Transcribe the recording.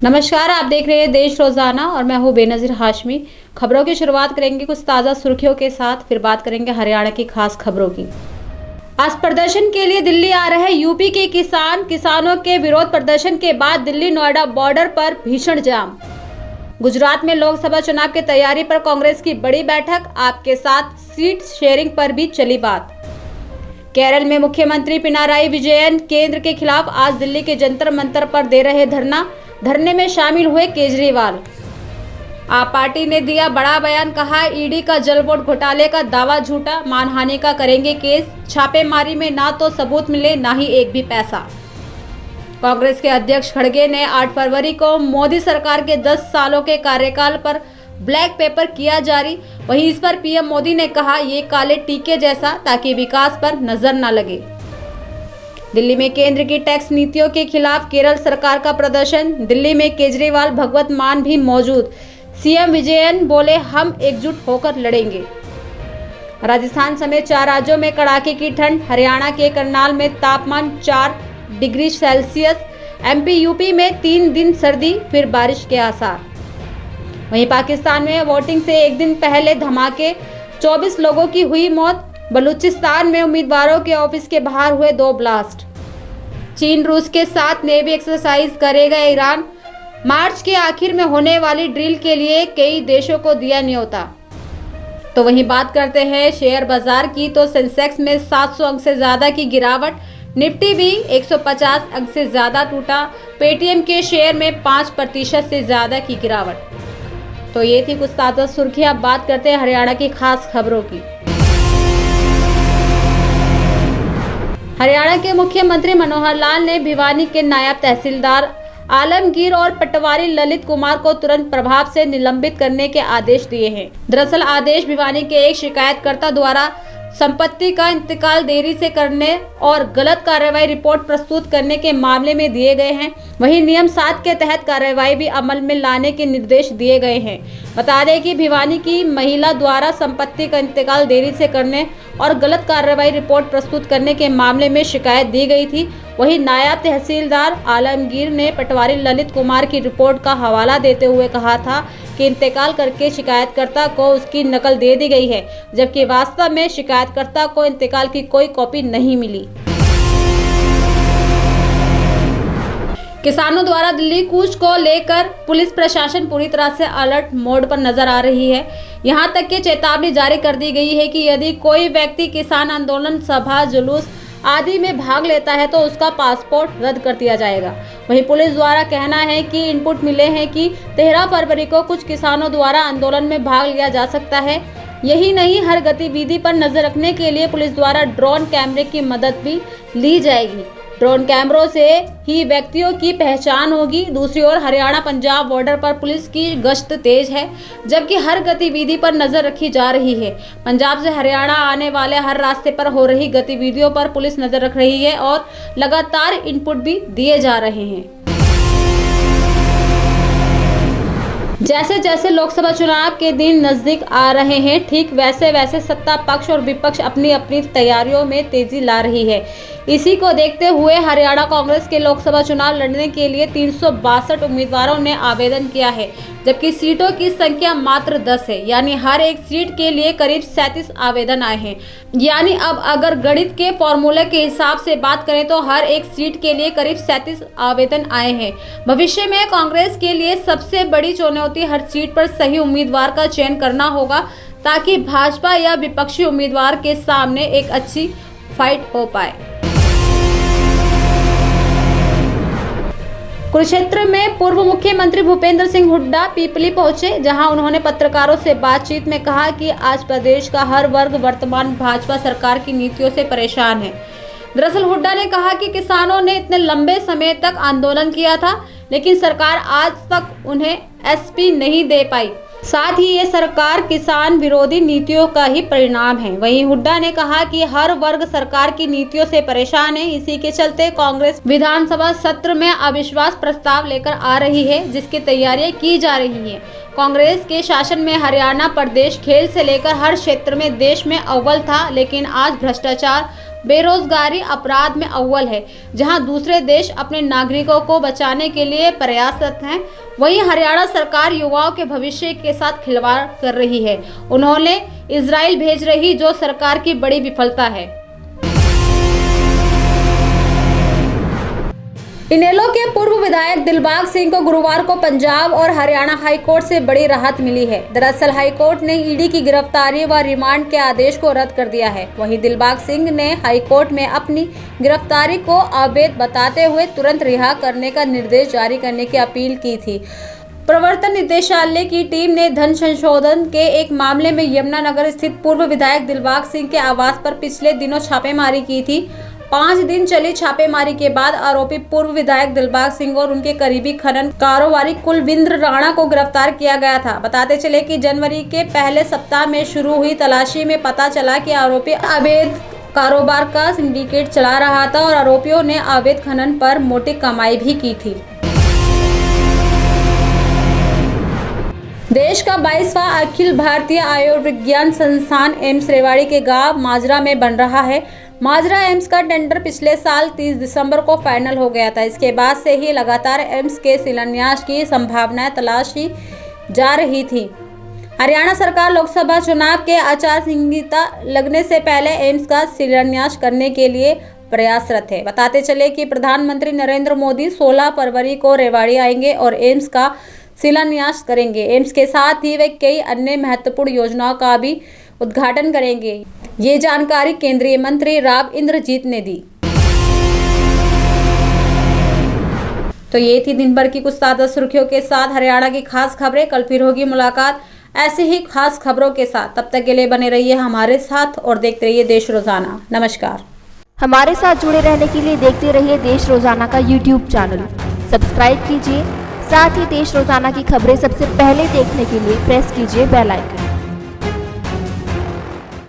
नमस्कार, आप देख रहे हैं देश रोजाना और मैं हूं बेनजीर हाशमी। खबरों की शुरुआत करेंगे कुछ ताज़ा सुर्खियों के साथ, फिर बात करेंगे हरियाणा की खास खबरों की। आज प्रदर्शन के लिए दिल्ली आ रहे यूपी के किसानों के विरोध प्रदर्शन के बाद दिल्ली नोएडा बॉर्डर पर भीषण जाम। गुजरात में लोकसभा चुनाव की तैयारी पर कांग्रेस की बड़ी बैठक, आपके साथ सीट शेयरिंग पर भी चली बात। केरल में मुख्यमंत्री पिनाराई विजयन केंद्र के खिलाफ आज दिल्ली के जंतर मंतर पर दे रहे धरने में शामिल हुए केजरीवाल। आप पार्टी ने दिया बड़ा बयान, कहा ईडी का जल बोर्ड घोटाले का दावा झूठा, मानहानि का करेंगे केस, छापेमारी में ना तो सबूत मिले ना ही एक भी पैसा। कांग्रेस के अध्यक्ष खड़गे ने 8 फरवरी को मोदी सरकार के 10 सालों के कार्यकाल पर ब्लैक पेपर किया जारी। वहीं इस पर पीएम मोदी ने कहा ये काले टीके जैसा, ताकि विकास पर नजर न लगे। दिल्ली में केंद्र की टैक्स नीतियों के खिलाफ केरल सरकार का प्रदर्शन, दिल्ली में केजरीवाल भगवत मान भी मौजूद। सीएम विजयन बोले हम एकजुट होकर लड़ेंगे। राजस्थान समेत 4 राज्यों में कड़ाके की ठंड, हरियाणा के करनाल में तापमान 4 डिग्री सेल्सियस, एमपी यूपी में 3 दिन सर्दी, फिर बारिश के आसार। वहीं पाकिस्तान में वोटिंग से एक दिन पहले धमाके, 24 लोगों की हुई मौत। बलूचिस्तान में उम्मीदवारों के ऑफिस के बाहर हुए 2 ब्लास्ट। चीन रूस के साथ नेवी एक्सरसाइज करेगा ईरान, मार्च के आखिर में होने वाली ड्रिल के लिए कई देशों को दिया न्योता। तो वहीं बात करते हैं शेयर बाजार की, तो सेंसेक्स में 700 अंक से ज्यादा की गिरावट, निफ्टी भी 150 अंक से ज्यादा टूटा, पेटीएम के शेयर में 5% से ज्यादा की गिरावट। तो ये थी कुछ ताज़ा सुर्खियां। बात करते हैं हरियाणा की खास खबरों की। हरियाणा के मुख्यमंत्री मनोहर लाल ने भिवानी के नायब तहसीलदार आलमगीर और पटवारी ललित कुमार को तुरंत प्रभाव से निलंबित करने के आदेश दिए हैं। दरअसल आदेश भिवानी के एक शिकायतकर्ता द्वारा संपत्ति का इंतकाल देरी से करने और गलत कार्रवाई रिपोर्ट प्रस्तुत करने के मामले में दिए गए हैं। वहीं नियम 7 के तहत कार्रवाई भी अमल में लाने के निर्देश दिए गए हैं। बता दें कि भिवानी की महिला द्वारा संपत्ति का इंतकाल देरी से करने और गलत कार्रवाई रिपोर्ट प्रस्तुत करने के मामले में शिकायत दी गई थी। वहीं नायब तहसीलदार आलमगीर ने पटवारी ललित कुमार की रिपोर्ट का हवाला देते हुए कहा था कि इंतकाल करके शिकायतकर्ता को उसकी नकल दे दी गई है, जबकि वास्तव में शिकायतकर्ता को इंतकाल की कोई कॉपी नहीं मिली। किसानों द्वारा दिल्ली कूच को लेकर पुलिस प्रशासन पूरी तरह से अलर्ट मोड पर नजर आ रही है। यहां तक कि चेतावनी जारी कर दी गई है कि यदि कोई व्यक्ति किसान आंदोलन, सभा, जुलूस आदि में भाग लेता है तो उसका पासपोर्ट रद्द कर दिया जाएगा। वहीं पुलिस द्वारा कहना है कि इनपुट मिले हैं कि 13 फरवरी को कुछ किसानों द्वारा आंदोलन में भाग लिया जा सकता है। यही नहीं, हर गतिविधि पर नजर रखने के लिए पुलिस द्वारा ड्रोन कैमरे की मदद भी ली जाएगी। ड्रोन कैमरों से ही व्यक्तियों की पहचान होगी। दूसरी ओर हरियाणा पंजाब बॉर्डर पर पुलिस की गश्त तेज है, जबकि हर गतिविधि पर नजर रखी जा रही है। पंजाब से हरियाणा आने वाले हर रास्ते पर हो रही गतिविधियों पर पुलिस नजर रख रही है और लगातार इनपुट भी दिए जा रहे हैं। जैसे जैसे लोकसभा चुनाव के दिन नजदीक आ रहे हैं, ठीक वैसे वैसे सत्ता पक्ष और विपक्ष अपनी अपनी तैयारियों में तेजी ला रही है। इसी को देखते हुए हरियाणा कांग्रेस के लोकसभा चुनाव लड़ने के लिए 362 उम्मीदवारों ने आवेदन किया है, जबकि सीटों की संख्या मात्र 10 है। यानी हर एक सीट के लिए करीब 37 आवेदन आए हैं। यानी अब अगर गणित के फॉर्मूले के हिसाब से बात करें तो हर एक सीट के लिए करीब 37 आवेदन आए हैं। भविष्य में कांग्रेस के लिए सबसे बड़ी चुनौती हर सीट पर सही उम्मीदवार का चयन करना होगा, ताकि भाजपा या विपक्षी उम्मीदवार के सामने एक अच्छी फाइट हो पाए। कुरुक्षेत्र में पूर्व मुख्यमंत्री भूपेंद्र सिंह हुड्डा पीपली पहुंचे, जहां उन्होंने पत्रकारों से बातचीत में कहा कि आज प्रदेश का हर वर्ग वर्तमान भाजपा सरकार की नीतियों से परेशान है। दरअसल हुड्डा ने कहा कि किसानों ने इतने लंबे समय तक आंदोलन किया था, लेकिन सरकार आज तक उन्हें एसपी नहीं दे पाई। साथ ही ये सरकार किसान विरोधी नीतियों का ही परिणाम है। वहीं हुड्डा ने कहा कि हर वर्ग सरकार की नीतियों से परेशान है। इसी के चलते कांग्रेस विधानसभा सत्र में अविश्वास प्रस्ताव लेकर आ रही है, जिसकी तैयारियां की जा रही हैं। कांग्रेस के शासन में हरियाणा प्रदेश खेल से लेकर हर क्षेत्र में देश में अव्वल था, लेकिन आज भ्रष्टाचार, बेरोजगारी अपराध में अव्वल है। जहां दूसरे देश अपने नागरिकों को बचाने के लिए प्रयासरत हैं, वहीं हरियाणा सरकार युवाओं के भविष्य के साथ खिलवाड़ कर रही है। उन्होंने इजराइल भेज रही, जो सरकार की बड़ी विफलता है। इनेलो के पूर्व विधायक दिलबाग सिंह को गुरुवार को पंजाब और हरियाणा हाईकोर्ट से बड़ी राहत मिली है। दरअसल हाईकोर्ट ने ईडी की गिरफ्तारी व रिमांड के आदेश को रद्द कर दिया है। वहीं दिलबाग सिंह ने हाईकोर्ट में अपनी गिरफ्तारी को अवैध बताते हुए तुरंत रिहा करने का निर्देश जारी करने की अपील की थी। प्रवर्तन निदेशालय की टीम ने धन संशोधन के एक मामले में यमुनानगर स्थित पूर्व विधायक दिलबाग सिंह के आवास पर पिछले दिनों छापेमारी की थी। 5 दिन चली छापेमारी के बाद आरोपी पूर्व विधायक दिलबाग सिंह और उनके करीबी खनन कारोबारी कुलविंद्र राणा को गिरफ्तार किया गया था। बताते चले कि जनवरी के पहले सप्ताह में शुरू हुई तलाशी में पता चला कि आरोपी अवैध कारोबार का सिंडिकेट चला रहा था और आरोपियों ने अवैध खनन पर मोटी कमाई भी की थी। देश का 22वां अखिल भारतीय आयुर्विज्ञान संस्थान एम्स रेवाड़ी के गांव माजरा में बन रहा है। माजरा एम्स का टेंडर पिछले साल 30 दिसंबर को फाइनल हो गया था। इसके बाद से ही लगातार एम्स के शिलान्यास की संभावनाएं तलाशी जा रही थी। हरियाणा सरकार लोकसभा चुनाव के आचार संहिता लगने से पहले एम्स का शिलान्यास करने के लिए प्रयासरत है। बताते चले कि प्रधानमंत्री नरेंद्र मोदी 16 फरवरी को रेवाड़ी आएंगे और एम्स का शिलान्यास करेंगे। एम्स के साथ ही वे कई अन्य महत्वपूर्ण योजनाओं का भी उद्घाटन करेंगे। ये जानकारी केंद्रीय मंत्री राव इंद्रजीत ने दी। तो ये थी दिन भर की कुछ ताज़ा सुर्खियों के साथ हरियाणा की खास खबरें। कल फिर होगी मुलाकात ऐसे ही खास खबरों के साथ। तब तक के लिए बने रहिए हमारे साथ और देखते रहिए देश रोजाना। नमस्कार। हमारे साथ जुड़े रहने के लिए देखते रहिए देश रोजाना का यूट्यूब चैनल सब्सक्राइब कीजिए। साथ ही देश रोजाना की खबरें सबसे पहले देखने के लिए प्रेस कीजिए बेल आइकन।